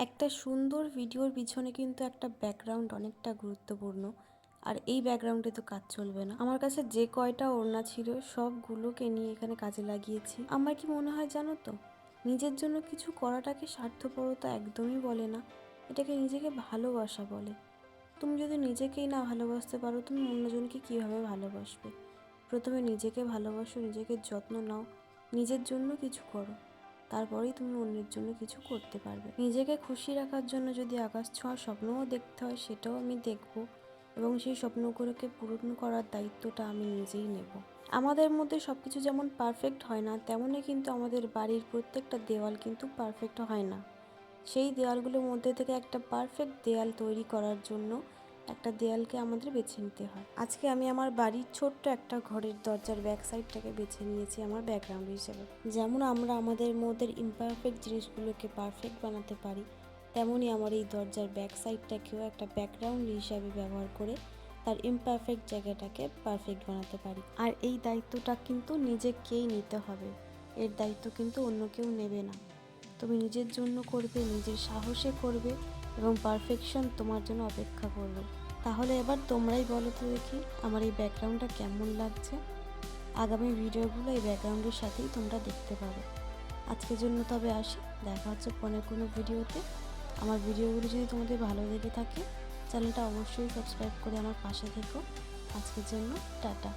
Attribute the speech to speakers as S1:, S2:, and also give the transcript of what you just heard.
S1: একটা সুন্দর ভিডিওর পিছনে কিন্তু একটা ব্যাকগ্রাউন্ড অনেকটা গুরুত্বপূর্ণ। আর এই ব্যাকগ্রাউন্ডে তো কাজ চলবে না। আমার কাছে যে কয়টা ওড়না ছিল সবগুলোকে নিয়ে এখানে কাজে লাগিয়েছি। আমার কি মনে হয় জানো তো, নিজের জন্য কিছু করাটাকে স্বার্থপরতা একদমই বলে না, এটাকে নিজেকে ভালোবাসা বলে। তুমি যদি নিজেকেই না ভালোবাসতে পারো, তুমি অন্যজনকে কিভাবে ভালোবাসবে? প্রথমে নিজেকে ভালোবাসো, নিজেকে যত্ন নাও, নিজের জন্য কিছু করো, তারপরেই তুমি অন্যের জন্য কিছু করতে পারবে। নিজেকে খুশি রাখার জন্য যদি আকাশ ছোঁয়ার স্বপ্নও দেখতে হয়, সেটাও আমি দেখব, এবং সেই স্বপ্নগুলোকে পূরণ করার দায়িত্বটা আমি নিজেই নেব। আমাদের মধ্যে সব কিছু যেমন পারফেক্ট হয় না, তেমনই কিন্তু আমাদের বাড়ির প্রত্যেকটা দেওয়াল কিন্তু পারফেক্ট হয় না। সেই দেওয়ালগুলোর মধ্যে থেকে একটা পারফেক্ট দেয়াল তৈরি করার জন্য একটা দেয়ালকে আমাদের বেছে নিতে হয়। আজকে আমি আমার বাড়ির ছোট্ট একটা ঘরের দরজার ব্যাক সাইডটাকে বেছে নিয়েছি আমার ব্যাকগ্রাউন্ড হিসেবে। যেমন আমরা আমাদের মধ্যে ইমপারফেক্ট জিনিসগুলোকে পারফেক্ট বানাতে পারি, তেমনই আমার এই দরজার ব্যাক সাইডটাকেও একটা ব্যাকগ্রাউন্ড হিসাবে ব্যবহার করে তার ইমপারফেক্ট জায়গাটাকে পারফেক্ট বানাতে পারি। আর এই দায়িত্বটা কিন্তু নিজেকেই নিতে হবে, এর দায়িত্ব কিন্তু অন্য কেউ নেবে না। তুমি নিজের জন্য করবে, নিজের সাহসে করবে, এবং পারফেকশন তোমার জন্য অপেক্ষা করবে। তাহলে এবার তোমরাই বলো তো দেখি, আমার এই ব্যাকগ্রাউন্ডটা কেমন লাগছে। আগামী ভিডিওগুলো এই ব্যাকগ্রাউন্ডের সাথেই তোমরা দেখতে পাবে। আজকের জন্য তবে আসি, দেখা হচ্ছে পরের কোনো ভিডিওতে। আমার ভিডিওগুলো যদি তোমাদের ভালো লেগে থাকে, চ্যানেলটা অবশ্যই সাবস্ক্রাইব করে আমার পাশে থেকো। আজকের জন্য টাটা।